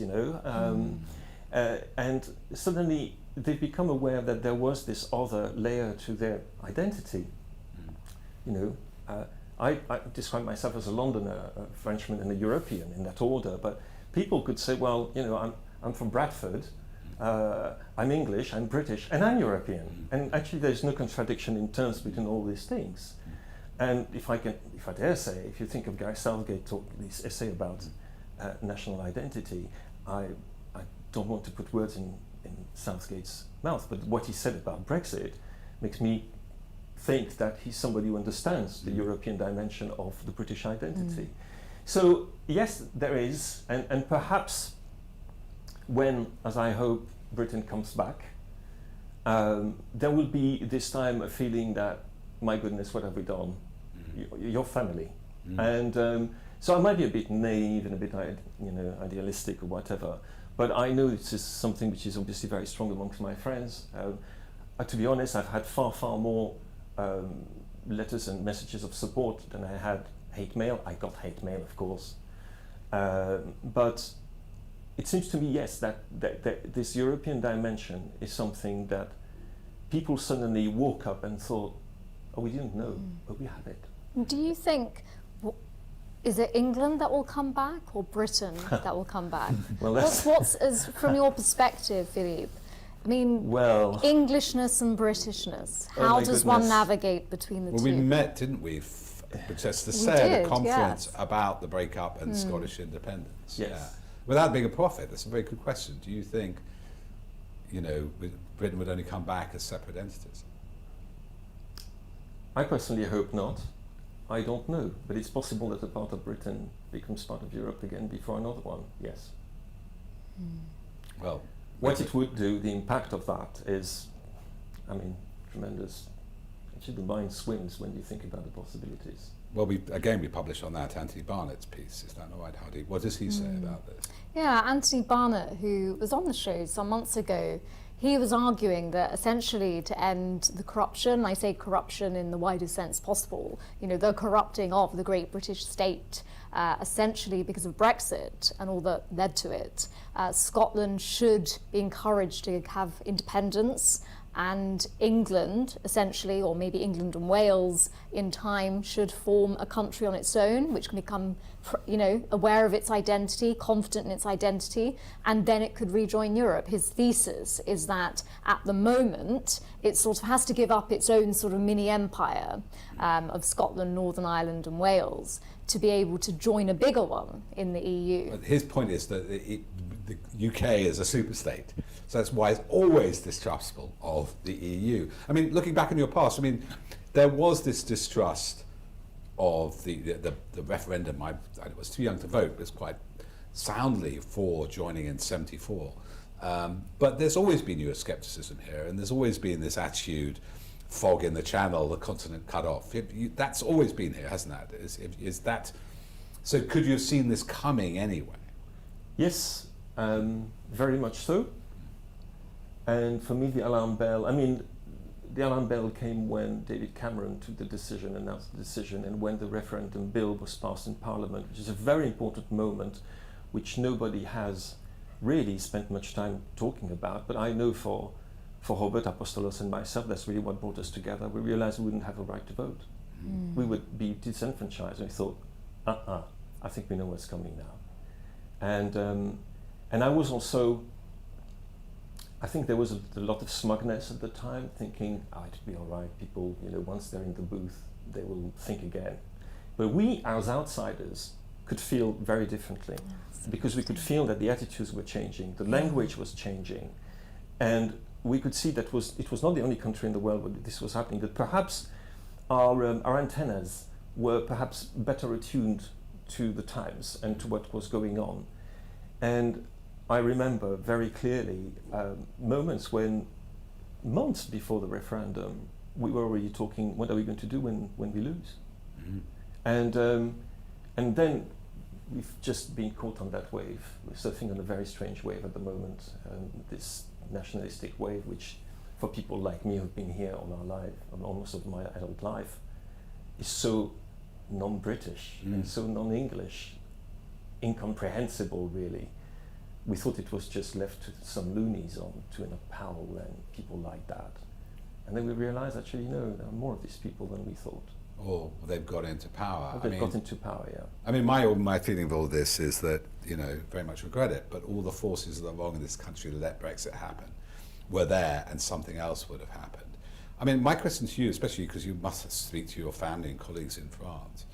and suddenly they've become aware that there was this other layer to their identity. I describe myself as a Londoner, a Frenchman and a European in that order, but people could say, well, I'm from Bradford, I'm English, I'm British, and I'm European. And actually there's no contradiction in terms between all these things. And if I dare say, if you think of Guy Southgate talking this essay about national identity, I don't want to put words in Southgate's mouth, but what he said about Brexit makes me think that he's somebody who understands the European dimension of the British identity. So yes, there is, and perhaps when, as I hope, Britain comes back, there will be this time a feeling that, my goodness, what have we done? Your family. And so I might be a bit naive and a bit idealistic or whatever, but I know this is something which is obviously very strong amongst my friends. To be honest, I've had far more letters and messages of support than I had hate mail. I got hate mail, of course, but it seems to me, yes, that this European dimension is something that people suddenly woke up and thought, oh, we didn't know, but we have it. Do you think, is it England that will come back or Britain that will come back? Well, what's from your perspective, Philippe? I mean, Englishness and Britishness. How does one navigate between the two? Well, we met, didn't we, just to say, a conference yes. about the breakup and Scottish independence. Yes. Yeah. Without being a prophet, that's a very good question. Do you think, Britain would only come back as separate entities? I personally hope not. I don't know, but it's possible that a part of Britain becomes part of Europe again before another one, yes. Well, what it would do, the impact of that is, tremendous. Actually, the mind swims when you think about the possibilities. Well, we published on that Anthony Barnett's piece. Is that not right, Hardeep? What does he say about this? Yeah, Anthony Barnett, who was on the show some months ago, he was arguing that essentially to end the corruption, I say corruption in the widest sense possible, the corrupting of the great British state, essentially because of Brexit and all that led to it, Scotland should be encouraged to have independence, and England, essentially, or maybe England and Wales in time, should form a country on its own, which can become, aware of its identity, confident in its identity, and then it could rejoin Europe. His thesis is that at the moment, it sort of has to give up its own sort of mini empire of Scotland, Northern Ireland and Wales to be able to join a bigger one in the EU. But his point is that the UK is a superstate. So that's why it's always distrustful of the EU. Looking back in your past, there was this distrust of the referendum. I was too young to vote, but was quite soundly for joining in '74. But there's always been Euroscepticism here, and there's always been this attitude, fog in the channel, the continent cut off. That's always been here, hasn't it? Is that, so could you have seen this coming anyway? Yes, very much so. And for me, the alarm bell came when David Cameron took the decision, announced the decision, and when the referendum bill was passed in Parliament, which is a very important moment, which nobody has really spent much time talking about. But I know for Robert Apostolos and myself, that's really what brought us together. We realized we wouldn't have a right to vote. We would be disenfranchised. And we thought, I think we know what's coming now. And I was also, I think there was a lot of smugness at the time, thinking, it'll be all right, people, once they're in the booth, they will think again. But we, as outsiders, could feel very differently, because we could feel that the attitudes were changing, the language was changing, and we could see that it was not the only country in the world where this was happening, that perhaps our antennas were perhaps better attuned to the times and to what was going on. And I remember very clearly moments when, months before the referendum, we were already talking, what are we going to do when we lose? And then we've just been caught on that wave. We're surfing on a very strange wave at the moment, this nationalistic wave, which for people like me who've been here all our life, almost of my adult life, is so non-British and so non-English, incomprehensible really. We thought it was just left to some loonies on to Enoch Powell and people like that. And then we realized actually, no, there are more of these people than we thought. Or they've got into power. Or they've got into power, yeah. My feeling of all this is that, very much regret it, but all the forces that are wrong in this country to let Brexit happen were there, and something else would have happened. My question to you, especially because you must speak to your family and colleagues in France,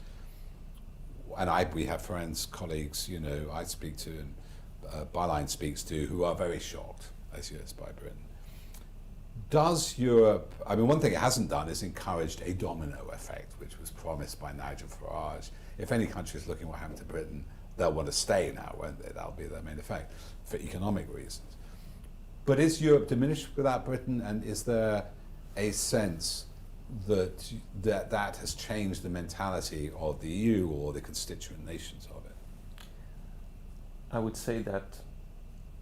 and we have friends, colleagues, I speak to, and Byline speaks to, who are very shocked, as yes, by Britain. Does Europe, one thing it hasn't done is encouraged a domino effect, which was promised by Nigel Farage. If any country is looking what happened to Britain, they'll want to stay now, won't they? That'll be their main effect, for economic reasons. But is Europe diminished without Britain, and is there a sense that has changed the mentality of the EU or the constituent nations of it? I would say that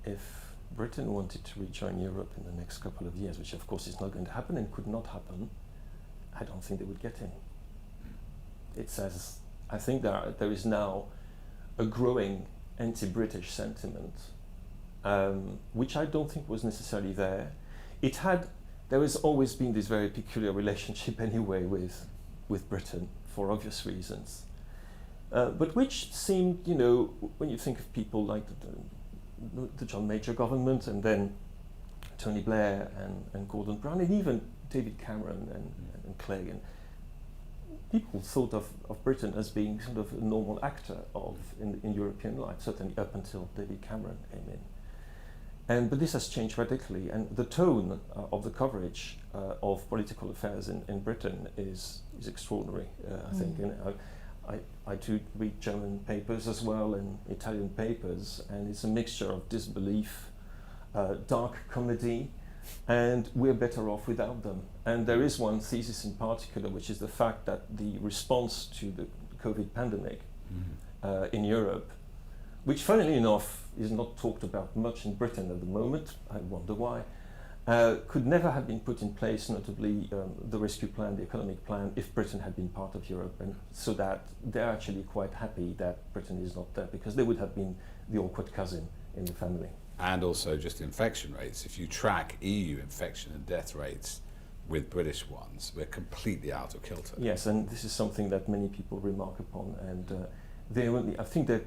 if Britain wanted to rejoin Europe in the next couple of years, which of course is not going to happen and could not happen, I don't think they would get in. It says, I think there is now a growing anti-British sentiment, which I don't think was necessarily there. There has always been this very peculiar relationship anyway with Britain, for obvious reasons. But which seemed, when you think of people like the John Major government, and then Tony Blair and Gordon Brown, and even David Cameron and Clegg, people thought of Britain as being sort of a normal actor in European life, certainly up until David Cameron came in. But this has changed radically, and the tone of the coverage of political affairs in Britain is extraordinary, I think. And I do read German papers as well and Italian papers, and it's a mixture of disbelief, dark comedy, and we're better off without them. And there is one thesis in particular, which is the fact that the response to the COVID pandemic in Europe, which funnily enough is not talked about much in Britain at the moment, I wonder why, could never have been put in place, notably the rescue plan, the economic plan, if Britain had been part of Europe. And so that they're actually quite happy that Britain is not there, because they would have been the awkward cousin in the family. And also just infection rates. If you track EU infection and death rates with British ones, we're completely out of kilter. Yes, and this is something that many people remark upon, and I think they're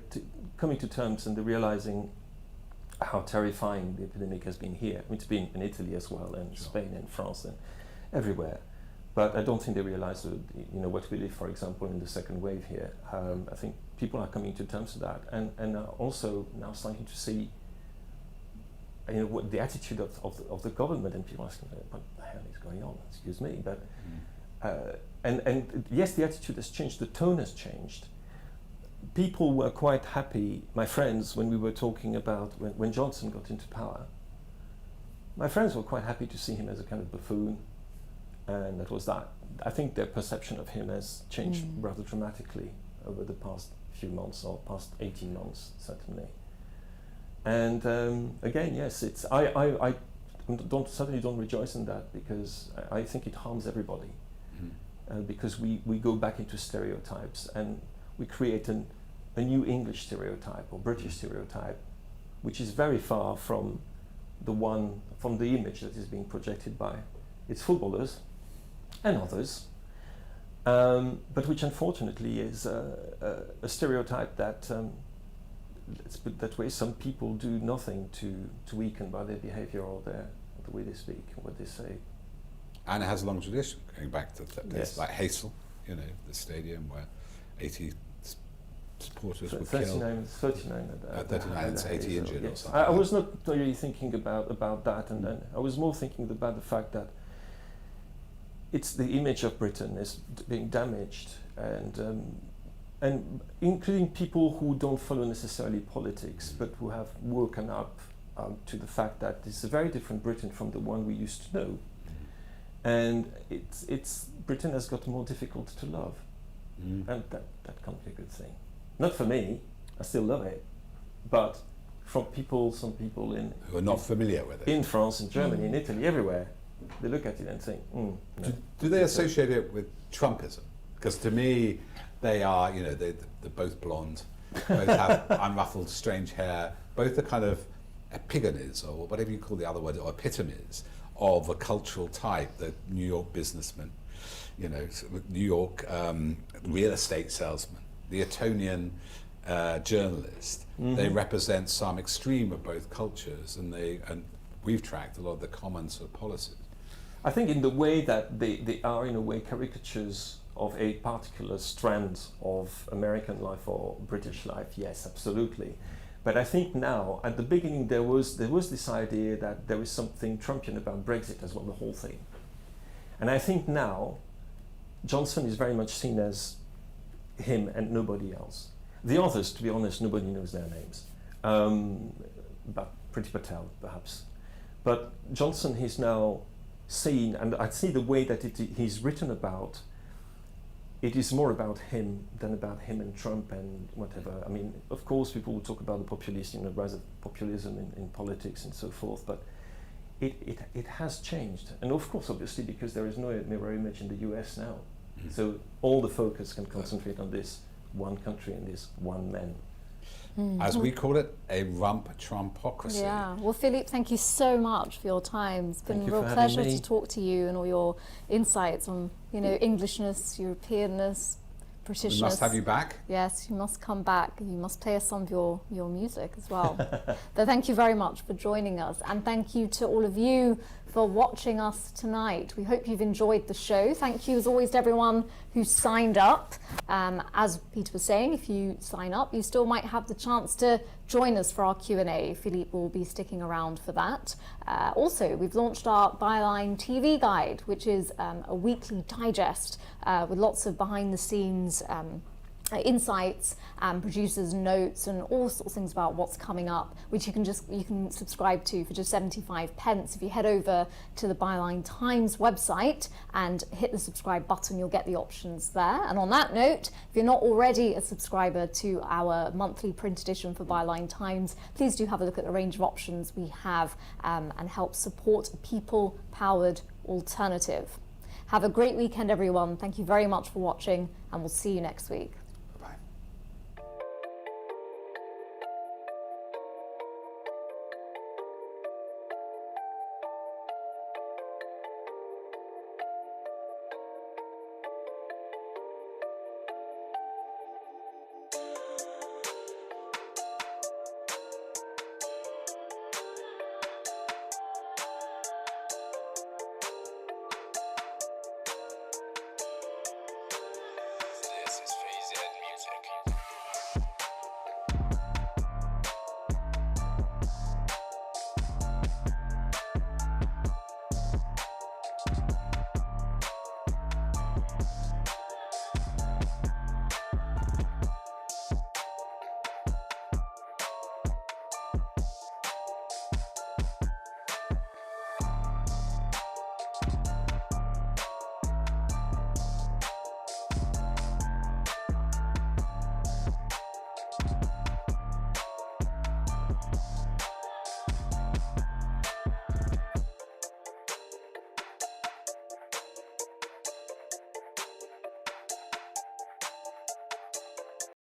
coming to terms and they're realizing how terrifying the epidemic has been here. I mean, it's been in Italy as well, and Spain and France and everywhere. But I don't think they realize what we live, for example, in the second wave here. I think people are coming to terms with that, and are also now starting to see what the attitude of the government, and people asking, what the hell is going on? Excuse me, but and yes, the attitude has changed, the tone has changed. People were quite happy, my friends, when we were talking about when Johnson got into power. My friends were quite happy to see him as a kind of buffoon, and that was that. I think their perception of him has changed rather dramatically over the past few months, or past 18 months, certainly. And again, yes, it's I certainly don't rejoice in that, because I think it harms everybody, because we go back into stereotypes, and we create a new English stereotype or British stereotype, which is very far from the image that is being projected by its footballers and others, but which unfortunately is a stereotype that, let's put it that way, some people do nothing to weaken by their behavior or the way they speak and what they say. And it has a long tradition, going back to days like Hazel, the stadium where 80 supporters were killed. 39 to 80 injured. Yes. Or something. I was not really thinking about that, and then I was more thinking about the fact that it's the image of Britain is being damaged, and including people who don't follow necessarily politics, but who have woken up to the fact that it's a very different Britain from the one we used to know, and Britain has got more difficult to love, and that can't be a good thing. Not for me, I still love it, but from some people who are not familiar with it, in France, in Germany, in Italy, everywhere, they look at it and think, no. Do they associate it with Trumpism? Because to me, they are, they're both blonde, both have unruffled, strange hair, both are kind of epigonies, or whatever you call the other word, or epitomes of a cultural type, the New York businessman, New York real estate salesman, the Etonian journalist. They represent some extreme of both cultures, and we've tracked a lot of the common sort of policies. I think in the way that they are in a way caricatures of a particular strand of American life or British life, yes, absolutely. But I think now, at the beginning, there was this idea that there is something Trumpian about Brexit as well, the whole thing. And I think now, Johnson is very much seen as him and nobody else. The others, to be honest, nobody knows their names. But Priti Patel, perhaps. But Johnson is now seen, and I see the way that he's written about, it is more about him than about him and Trump and whatever. I mean, of course, people will talk about the populist, the rise of populism in politics and so forth, but it has changed. And of course, obviously, because there is no mirror image in the US now. So all the focus can concentrate on this one country and this one man. As we call it, a rump Trumpocracy. Yeah. Well, Philippe, thank you so much for your time. It's been a real pleasure to talk to you and all your insights on, Englishness, Europeanness, Britishness. We must have you back. Yes, you must come back. You must play us some of your music as well. But thank you very much for joining us, and thank you to all of you for watching us tonight. We hope you've enjoyed the show. Thank you as always to everyone who signed up. As Peter was saying, if you sign up, you still might have the chance to join us for our Q&A. Philippe will be sticking around for that. Also, we've launched our Byline TV guide, which is a weekly digest with lots of behind-the-scenes insights and producers' notes and all sorts of things about what's coming up, which you can subscribe to for just 75 pence. If you head over to the Byline Times website and hit the subscribe button, you'll get the options there. And on that note, if you're not already a subscriber to our monthly print edition for Byline Times, please do have a look at the range of options we have and help support a people-powered alternative. Have a great weekend, everyone. Thank you very much for watching, and we'll see you next week.